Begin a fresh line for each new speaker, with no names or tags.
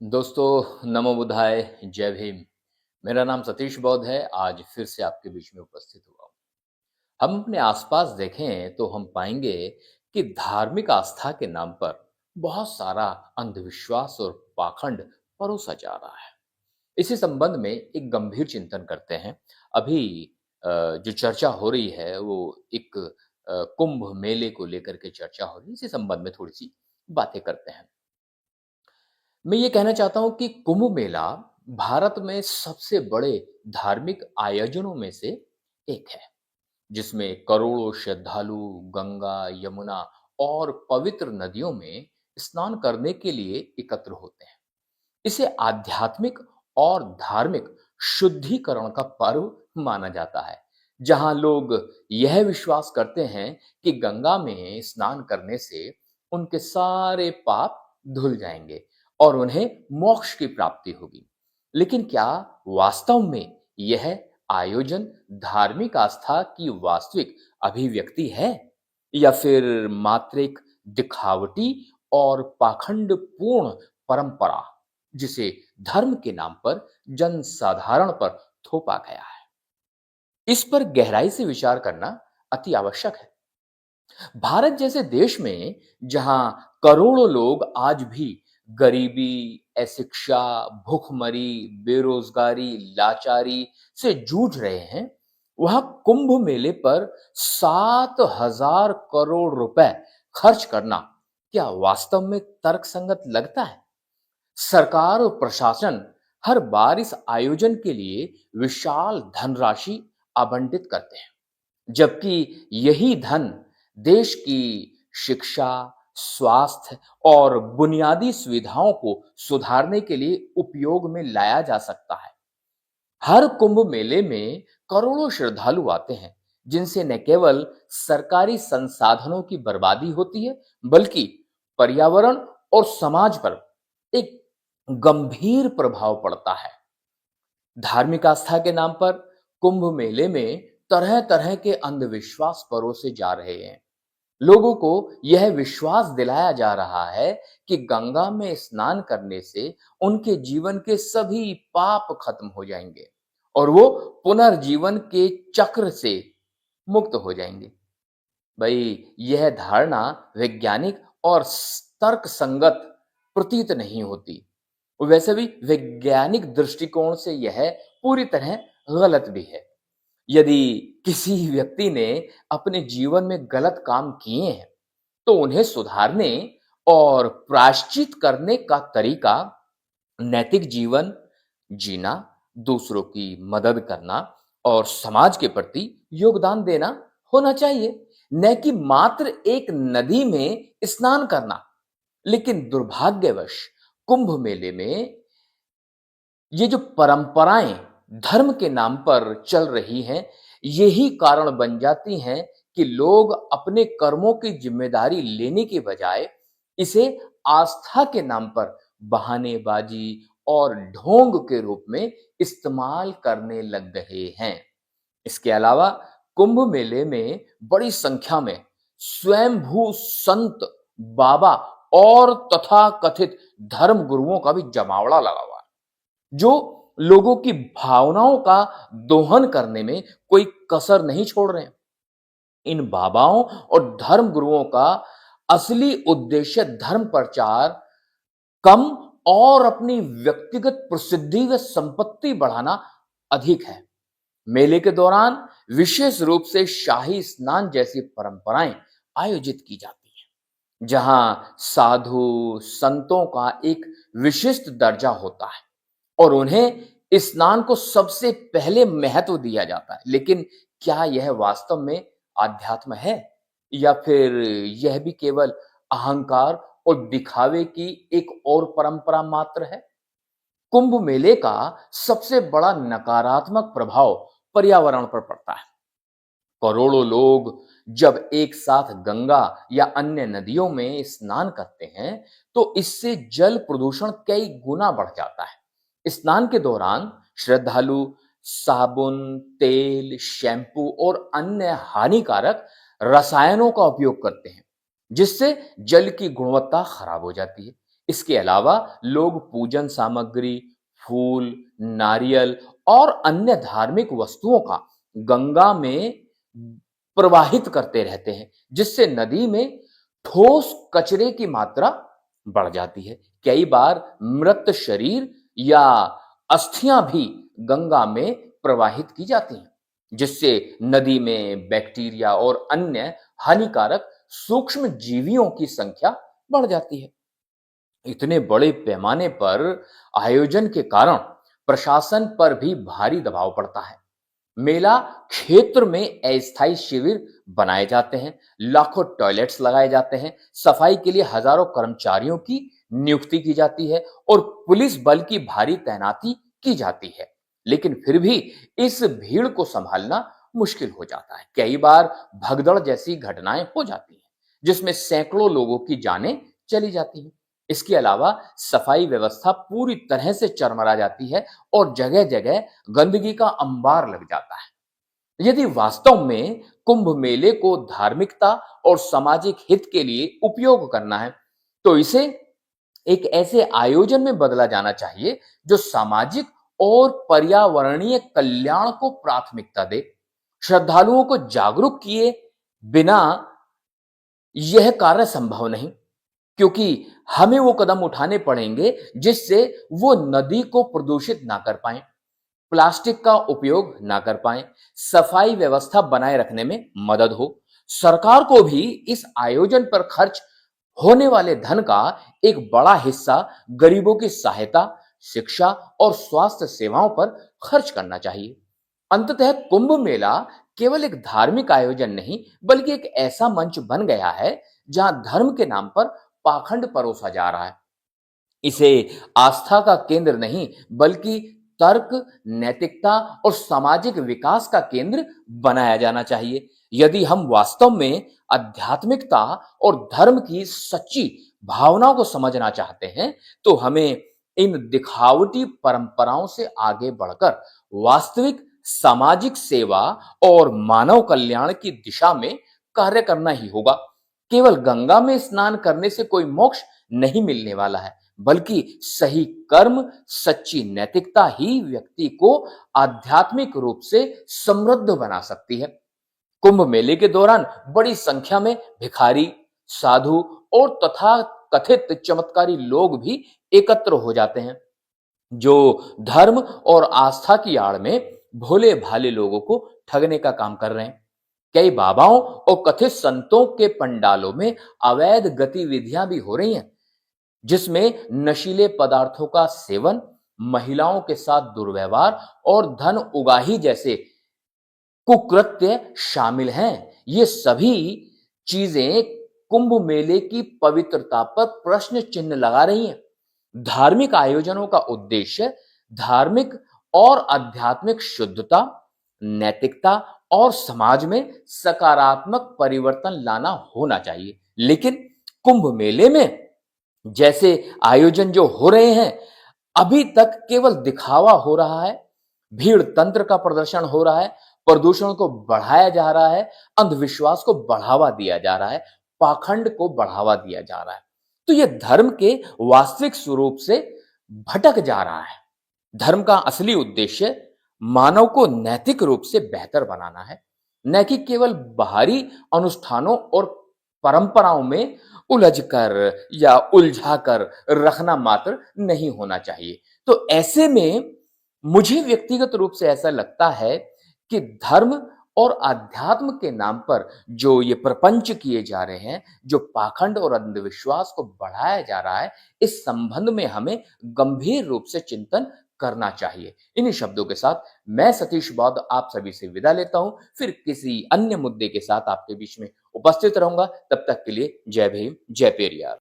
दोस्तों नमो बुद्धाय जय भीम। मेरा नाम सतीश बौद्ध है। आज फिर से आपके बीच में उपस्थित हुआ हूँ। हम अपने आसपास देखें तो हम पाएंगे कि धार्मिक आस्था के नाम पर बहुत सारा अंधविश्वास और पाखंड परोसा जा रहा है। इसी संबंध में एक गंभीर चिंतन करते हैं। अभी जो चर्चा हो रही है वो एक कुंभ मेले को लेकर के चर्चा हो रही है। इसी संबंध में थोड़ी सी बातें करते हैं। मैं ये कहना चाहता हूँ कि कुंभ मेला भारत में सबसे बड़े धार्मिक आयोजनों में से एक है, जिसमें करोड़ों श्रद्धालु गंगा, यमुना और पवित्र नदियों में स्नान करने के लिए एकत्र होते हैं। इसे आध्यात्मिक और धार्मिक शुद्धिकरण का पर्व माना जाता है, जहां लोग यह विश्वास करते हैं कि गंगा में स्नान करने से उनके सारे पाप धुल जाएंगे और उन्हें मोक्ष की प्राप्ति होगी। लेकिन क्या वास्तव में यह आयोजन धार्मिक आस्था की वास्तविक अभिव्यक्ति है, या फिर मात्र एक दिखावटी और पाखंडपूर्ण परंपरा जिसे धर्म के नाम पर जनसाधारण पर थोपा गया है? इस पर गहराई से विचार करना अति आवश्यक है। भारत जैसे देश में जहां करोड़ों लोग आज भी गरीबी, अशिक्षा, भूखमरी, बेरोजगारी, लाचारी से जूझ रहे हैं, वहां कुंभ मेले पर 7,000 करोड़ रुपए खर्च करना क्या वास्तव में तर्कसंगत लगता है? सरकार और प्रशासन हर बार इस आयोजन के लिए विशाल धनराशि आवंटित करते हैं, जबकि यही धन देश की शिक्षा, स्वास्थ्य और बुनियादी सुविधाओं को सुधारने के लिए उपयोग में लाया जा सकता है। हर कुंभ मेले में करोड़ों श्रद्धालु आते हैं, जिनसे न केवल सरकारी संसाधनों की बर्बादी होती है, बल्कि पर्यावरण और समाज पर एक गंभीर प्रभाव पड़ता है। धार्मिक आस्था के नाम पर कुंभ मेले में तरह तरह के अंधविश्वास परोसे जा रहे हैं। लोगों को यह विश्वास दिलाया जा रहा है कि गंगा में स्नान करने से उनके जीवन के सभी पाप खत्म हो जाएंगे और वो पुनर्जीवन के चक्र से मुक्त हो जाएंगे। भाई, यह धारणा वैज्ञानिक और तर्क संगत प्रतीत नहीं होती। वैसे भी वैज्ञानिक दृष्टिकोण से यह पूरी तरह गलत भी है। यदि किसी व्यक्ति ने अपने जीवन में गलत काम किए हैं, तो उन्हें सुधारने और प्रायश्चित करने का तरीका नैतिक जीवन जीना, दूसरों की मदद करना और समाज के प्रति योगदान देना होना चाहिए, न कि मात्र एक नदी में स्नान करना। लेकिन दुर्भाग्यवश कुंभ मेले में ये जो परंपराएं धर्म के नाम पर चल रही हैं, यही कारण बन जाती हैं कि लोग अपने कर्मों की जिम्मेदारी लेने के बजाय इसे आस्था के नाम पर बहानेबाजी और ढोंग के रूप में इस्तेमाल करने लग गए हैं। इसके अलावा कुंभ मेले में बड़ी संख्या में स्वयंभू संत, बाबा और तथा कथित धर्म गुरुओं का भी जमावड़ा लगा हुआ है, जो लोगों की भावनाओं का दोहन करने में कोई कसर नहीं छोड़ रहे हैं। इन बाबाओं और धर्म गुरुओं का असली उद्देश्य धर्म प्रचार कम और अपनी व्यक्तिगत प्रसिद्धि व संपत्ति बढ़ाना अधिक है। मेले के दौरान विशेष रूप से शाही स्नान जैसी परंपराएं आयोजित की जाती हैं, जहां साधु संतों का एक विशिष्ट दर्जा होता है और उन्हें स्नान को सबसे पहले महत्व दिया जाता है। लेकिन क्या यह वास्तव में आध्यात्म है, या फिर यह भी केवल अहंकार और दिखावे की एक और परंपरा मात्र है? कुंभ मेले का सबसे बड़ा नकारात्मक प्रभाव पर्यावरण पर पड़ता है। करोड़ों लोग जब एक साथ गंगा या अन्य नदियों में स्नान करते हैं, तो इससे जल प्रदूषण कई गुना बढ़ जाता है। स्नान के दौरान श्रद्धालु साबुन, तेल, शैम्पू और अन्य हानिकारक रसायनों का उपयोग करते हैं, जिससे जल की गुणवत्ता खराब हो जाती है। इसके अलावा लोग पूजन सामग्री, फूल, नारियल और अन्य धार्मिक वस्तुओं का गंगा में प्रवाहित करते रहते हैं, जिससे नदी में ठोस कचरे की मात्रा बढ़ जाती है। कई बार मृत शरीर या अस्थियां भी गंगा में प्रवाहित की जाती हैं, जिससे नदी में बैक्टीरिया और अन्य हानिकारक सूक्ष्म जीवियों की संख्या बढ़ जाती है। इतने बड़े पैमाने पर आयोजन के कारण प्रशासन पर भी भारी दबाव पड़ता है। मेला क्षेत्र में अस्थायी शिविर बनाए जाते हैं, लाखों टॉयलेट्स लगाए जाते हैं, सफाई के लिए हजारों कर्मचारियों की नियुक्ति की जाती है और पुलिस बल की भारी तैनाती की जाती है। लेकिन फिर भी इस भीड़ को संभालना मुश्किल हो जाता है। कई बार भगदड़ जैसी घटनाएं हो जाती हैं, जिसमें सैकड़ों लोगों की जानें चली जाती हैं। इसके अलावा सफाई व्यवस्था पूरी तरह से चरमरा जाती है और जगह-जगह गंदगी का अंबार लग जाता है। यदि वास्तव में कुंभ मेले को धार्मिकता और सामाजिक हित के लिए उपयोग करना है, तो इसे एक ऐसे आयोजन में बदला जाना चाहिए जो सामाजिक और पर्यावरणीय कल्याण को प्राथमिकता दे। श्रद्धालुओं को जागरूक किए बिना यह कार्य संभव नहीं, क्योंकि हमें वो कदम उठाने पड़ेंगे जिससे वो नदी को प्रदूषित ना कर पाए, प्लास्टिक का उपयोग ना कर पाए, सफाई व्यवस्था बनाए रखने में मदद हो। सरकार को भी इस आयोजन पर खर्च होने वाले धन का एक बड़ा हिस्सा गरीबों की सहायता, शिक्षा और स्वास्थ्य सेवाओं पर खर्च करना चाहिए। अंततः कुंभ मेला केवल एक धार्मिक आयोजन नहीं, बल्कि एक ऐसा मंच बन गया है जहां धर्म के नाम पर पाखंड परोसा जा रहा है। इसे आस्था का केंद्र नहीं, बल्कि तर्क, नैतिकता और सामाजिक विकास का केंद्र बनाया जाना चाहिए। यदि हम वास्तव में आध्यात्मिकता और धर्म की सच्ची भावनाओं को समझना चाहते हैं, तो हमें इन दिखावटी परंपराओं से आगे बढ़कर वास्तविक सामाजिक सेवा और मानव कल्याण की दिशा में कार्य करना ही होगा। केवल गंगा में स्नान करने से कोई मोक्ष नहीं मिलने वाला है, बल्कि सही कर्म, सच्ची नैतिकता ही व्यक्ति को आध्यात्मिक रूप से समृद्ध बना सकती है। कुंभ मेले के दौरान बड़ी संख्या में भिखारी, साधु और तथा कथित चमत्कारी लोग भी एकत्र हो जाते हैं, जो धर्म और आस्था की आड़ में भोले भाले लोगों को ठगने का काम कर रहे हैं। कई बाबाओं और कथित संतों के पंडालों में अवैध गतिविधियां भी हो रही हैं, जिसमें नशीले पदार्थों का सेवन, महिलाओं के साथ दुर्व्यवहार और धन उगाही जैसे कुकृत्य शामिल हैं। ये सभी चीजें कुंभ मेले की पवित्रता पर प्रश्न चिन्ह लगा रही हैं। धार्मिक आयोजनों का उद्देश्य धार्मिक और आध्यात्मिक शुद्धता, नैतिकता और समाज में सकारात्मक परिवर्तन लाना होना चाहिए। लेकिन कुंभ मेले में जैसे आयोजन जो हो रहे हैं, अभी तक केवल दिखावा हो रहा है, भीड़ तंत्र का प्रदर्शन हो रहा है, प्रदूषण को बढ़ाया जा रहा है, अंधविश्वास को बढ़ावा दिया जा रहा है, पाखंड को बढ़ावा दिया जा रहा है। तो यह धर्म के वास्तविक स्वरूप से भटक जा रहा है। धर्म का असली उद्देश्य मानव को नैतिक रूप से बेहतर बनाना है, न कि केवल बाहरी अनुष्ठानों और परंपराओं में उलझकर या उलझाकर रखना मात्र नहीं होना चाहिए। तो ऐसे में मुझे व्यक्तिगत रूप से ऐसा लगता है कि धर्म और अध्यात्म के नाम पर जो ये प्रपंच किए जा रहे हैं, जो पाखंड और अंधविश्वास को बढ़ाया जा रहा है, इस संबंध में हमें गंभीर रूप से चिंतन करना चाहिए। इन्हीं शब्दों के साथ मैं सतीश बौद्ध आप सभी से विदा लेता हूं। फिर किसी अन्य मुद्दे के साथ आपके बीच में उपस्थित रहूंगा। तब तक के लिए जय भीम, जय पेरियार।